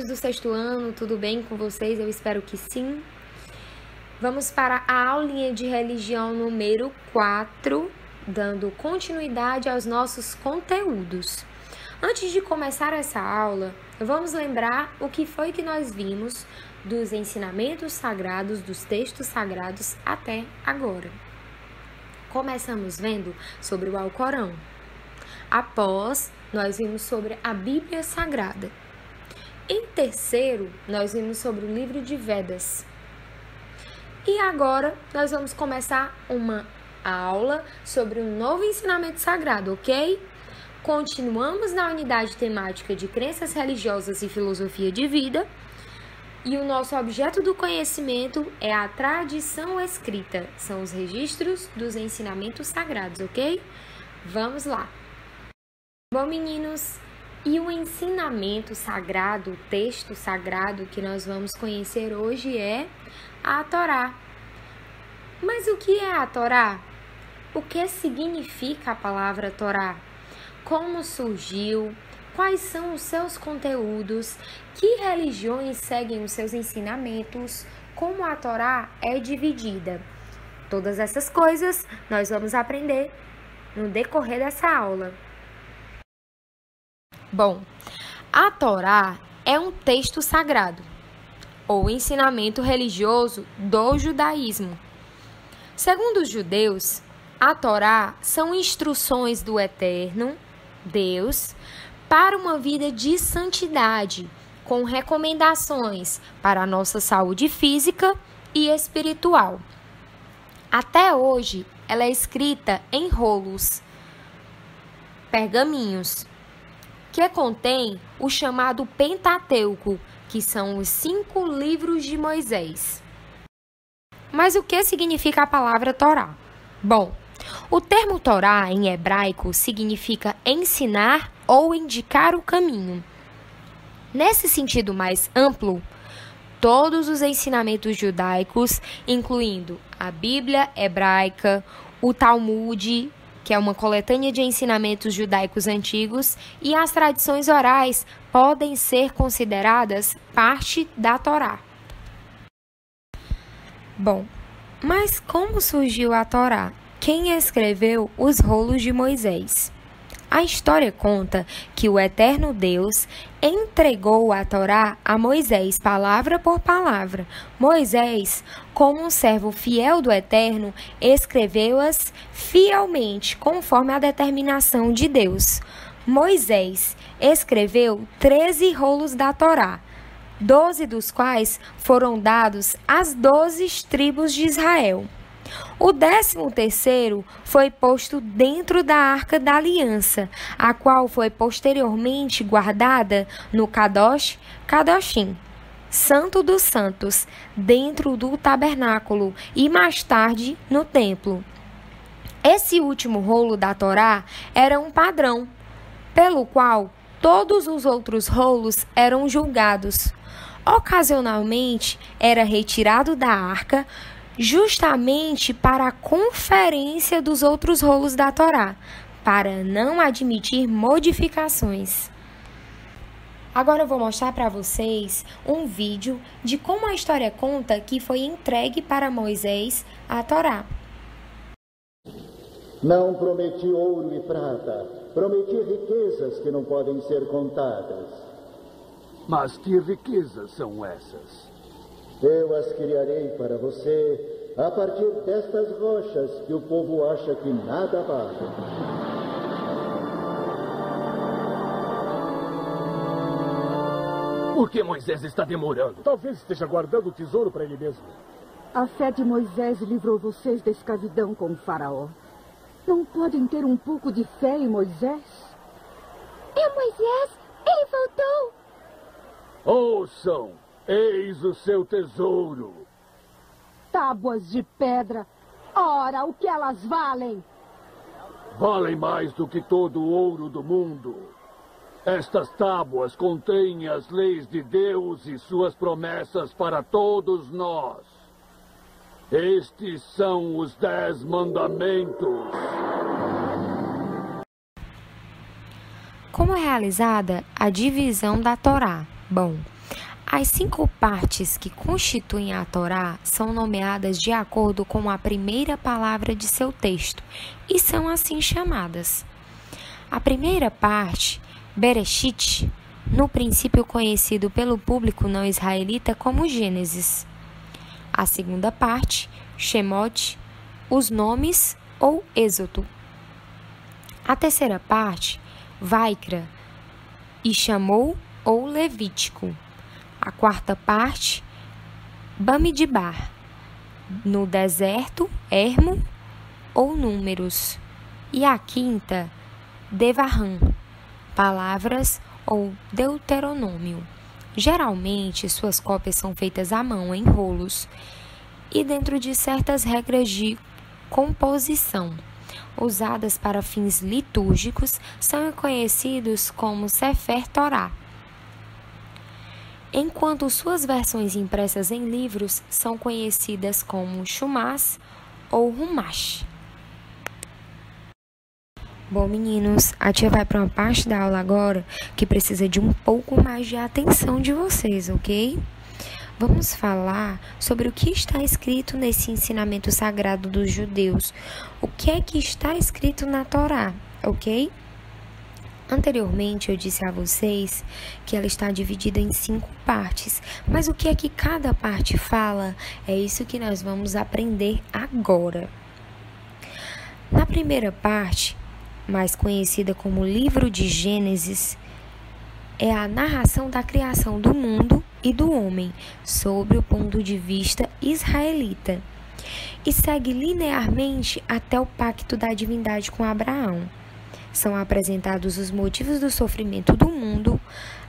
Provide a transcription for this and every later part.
alunos do sexto ano, tudo bem com vocês? Eu espero que sim. Vamos para a aulinha de religião número 4, dando continuidade aos nossos conteúdos. Antes de começar essa aula, vamos lembrar o que foi que nós vimos dos ensinamentos sagrados, dos textos sagrados até agora. Começamos vendo sobre o Alcorão. Após, nós vimos sobre a Bíblia Sagrada. Em terceiro, nós vimos sobre o livro de Vedas. E agora, nós vamos começar uma aula sobre um novo ensinamento sagrado, ok? Continuamos na unidade temática de crenças religiosas e filosofia de vida. E o nosso objeto do conhecimento é a tradição escrita. São os registros dos ensinamentos sagrados, ok? Vamos lá. Bom, meninos, e o ensinamento sagrado, o texto sagrado que nós vamos conhecer hoje é a Torá. Mas o que é a Torá? O que significa a palavra Torá? Como surgiu? Quais são os seus conteúdos? Que religiões seguem os seus ensinamentos? Como a Torá é dividida? Todas essas coisas nós vamos aprender no decorrer dessa aula. Bom, a Torá é um texto sagrado, ou ensinamento religioso do judaísmo. Segundo os judeus, a Torá são instruções do Eterno, Deus, para uma vida de santidade, com recomendações para a nossa saúde física e espiritual. Até hoje, ela é escrita em rolos, pergaminhos, que contém o chamado Pentateuco, que são os 5 livros de Moisés. Mas o que significa a palavra Torá? Bom, o termo Torá em hebraico significa ensinar ou indicar o caminho. Nesse sentido mais amplo, todos os ensinamentos judaicos, incluindo a Bíblia hebraica, o Talmud, que é uma coletânea de ensinamentos judaicos antigos, e as tradições orais podem ser consideradas parte da Torá. Bom, mas como surgiu a Torá? Quem escreveu os rolos de Moisés? A história conta que o Eterno Deus entregou a Torá a Moisés, palavra por palavra. Moisés, como um servo fiel do Eterno, escreveu-as fielmente, conforme a determinação de Deus. Moisés escreveu 13 rolos da Torá, 12 dos quais foram dados às 12 tribos de Israel. O 13º foi posto dentro da Arca da Aliança, a qual foi posteriormente guardada no Kadosh Kadoshim, Santo dos Santos, dentro do tabernáculo e mais tarde no templo. Esse último rolo da Torá era um padrão, pelo qual todos os outros rolos eram julgados. Ocasionalmente era retirado da arca, justamente para a conferência dos outros rolos da Torá, para não admitir modificações. Agora eu vou mostrar para vocês um vídeo de como a história conta que foi entregue para Moisés a Torá. Não prometi ouro e prata, prometi riquezas que não podem ser contadas. Mas que riquezas são essas? Eu as criarei para você a partir destas rochas que o povo acha que nada valem. Por que Moisés está demorando? Talvez esteja guardando o tesouro para ele mesmo. A fé de Moisés livrou vocês da escravidão com o faraó. Não podem ter um pouco de fé em Moisés? É Moisés! Ele voltou! Ouçam! Eis o seu tesouro. Tábuas de pedra. Ora, o que elas valem? Valem mais do que todo o ouro do mundo. Estas tábuas contêm as leis de Deus e suas promessas para todos nós. Estes são os 10 mandamentos. Como é realizada a divisão da Torá? Bom, As 5 partes que constituem a Torá são nomeadas de acordo com a primeira palavra de seu texto e são assim chamadas. A primeira parte, Bereshit, no princípio conhecido pelo público não israelita como Gênesis. A segunda parte, Shemot, os nomes ou Êxodo. A terceira parte, Vaikra, e chamou ou Levítico. A quarta parte, Bamidbar, no deserto, Hermo ou Números. E a quinta, Devarim, palavras ou Deuteronômio. Geralmente, suas cópias são feitas à mão, em rolos, e dentro de certas regras de composição, usadas para fins litúrgicos, são conhecidos como Sefer Torá, enquanto suas versões impressas em livros são conhecidas como Shumas ou Rumash. Bom, meninos, a tia vai para uma parte da aula agora que precisa de um pouco mais de atenção de vocês, ok? Vamos falar sobre o que está escrito nesse ensinamento sagrado dos judeus. O que é que está escrito na Torá, ok? Anteriormente eu disse a vocês que ela está dividida em 5 partes, mas o que é que cada parte fala? É isso que nós vamos aprender agora. Na primeira parte, mais conhecida como Livro de Gênesis, é a narração da criação do mundo e do homem, sob o ponto de vista israelita, e segue linearmente até o pacto da divindade com Abraão. São apresentados os motivos do sofrimento do mundo,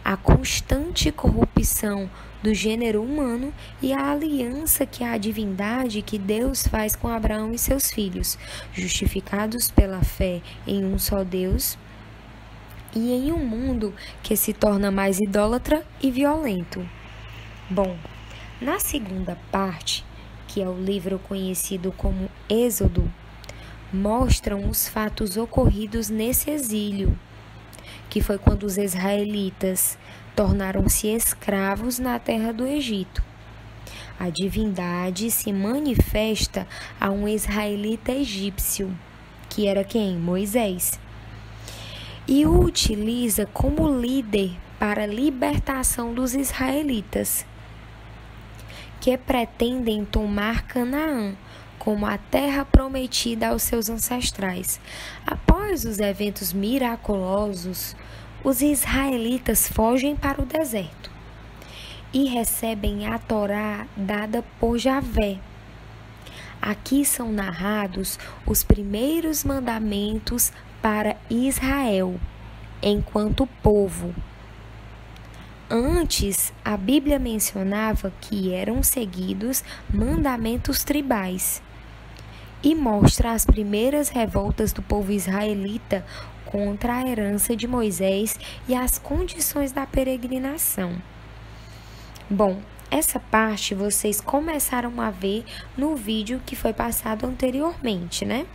a constante corrupção do gênero humano e a aliança que a divindade que Deus faz com Abraão e seus filhos, justificados pela fé em um só Deus e em um mundo que se torna mais idólatra e violento. Bom, na segunda parte, que é o livro conhecido como Êxodo, mostram os fatos ocorridos nesse exílio, que foi quando os israelitas tornaram-se escravos na terra do Egito. A divindade se manifesta a um israelita egípcio, que era quem? Moisés, e o utiliza como líder para a libertação dos israelitas, que pretendem tomar Canaã como a terra prometida aos seus ancestrais. Após os eventos miraculosos, os israelitas fogem para o deserto e recebem a Torá dada por Javé. Aqui são narrados os primeiros mandamentos para Israel, enquanto povo. Antes, a Bíblia mencionava que eram seguidos mandamentos tribais e mostra as primeiras revoltas do povo israelita contra a herança de Moisés e as condições da peregrinação. Bom, essa parte vocês começaram a ver no vídeo que foi passado anteriormente, né?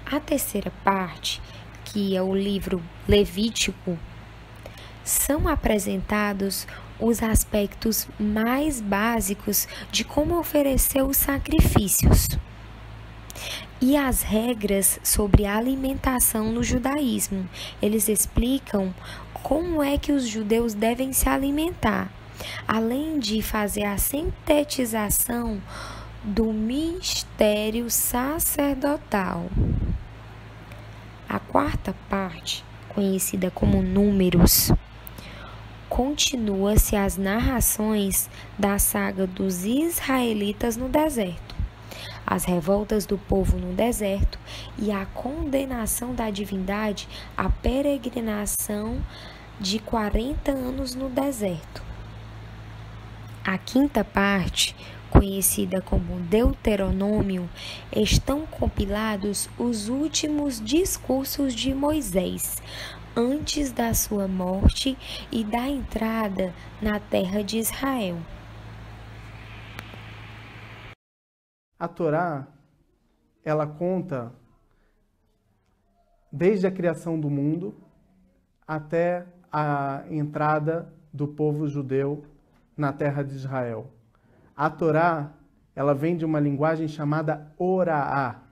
A terceira parte, que é o livro Levítico, são apresentados os aspectos mais básicos de como oferecer os sacrifícios e as regras sobre a alimentação no judaísmo. Eles explicam como é que os judeus devem se alimentar, além de fazer a sintetização do mistério sacerdotal. A quarta parte, conhecida como Números, continua-se as narrações da saga dos israelitas no deserto, as revoltas do povo no deserto e a condenação da divindade à peregrinação de 40 anos no deserto. A quinta parte, conhecida como Deuteronômio, estão compilados os últimos discursos de Moisés, antes da sua morte e da entrada na terra de Israel. A Torá, ela conta desde a criação do mundo até a entrada do povo judeu na terra de Israel. A Torá, ela vem de uma linguagem chamada Oraá,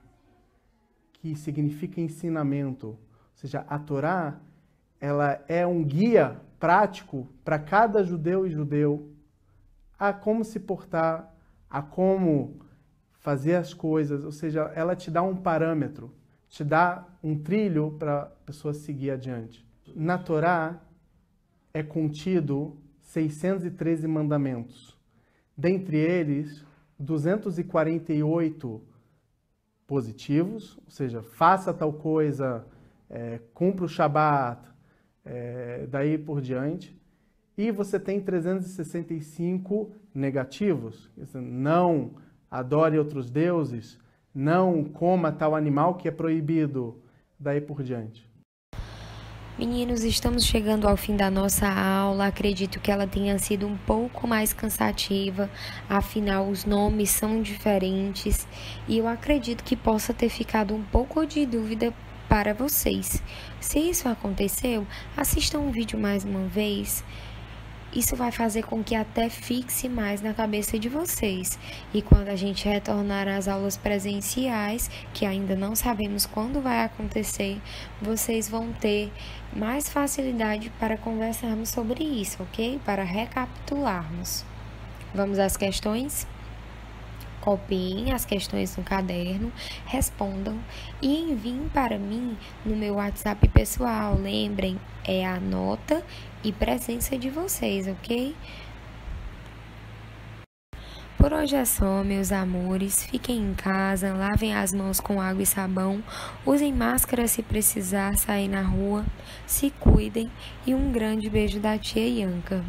que significa ensinamento. Ou seja, a Torá, ela é um guia prático para cada judeu e judeu a como se portar, a como fazer as coisas. Ou seja, ela te dá um parâmetro, te dá um trilho para a pessoa seguir adiante. Na Torá é contido 613 mandamentos. Dentre eles, 248 positivos, ou seja, faça tal coisa, cumpra o Shabat, daí por diante. E você tem 365 negativos. Não adore outros deuses, não coma tal animal que é proibido, daí por diante. Meninos, estamos chegando ao fim da nossa aula. Acredito que ela tenha sido um pouco mais cansativa, afinal os nomes são diferentes e eu acredito que possa ter ficado um pouco de dúvida para vocês. Se isso aconteceu, assistam o vídeo mais uma vez. Isso vai fazer com que até fixe mais na cabeça de vocês. E quando a gente retornar às aulas presenciais, que ainda não sabemos quando vai acontecer, vocês vão ter mais facilidade para conversarmos sobre isso, ok? Para recapitularmos. Vamos às questões? Copiem as questões no caderno, respondam e enviem para mim no meu WhatsApp pessoal. Lembrem, é a nota e presença de vocês, ok? Por hoje é só, meus amores. Fiquem em casa, lavem as mãos com água e sabão, usem máscara se precisar sair na rua, se cuidem e um grande beijo da tia Ianca.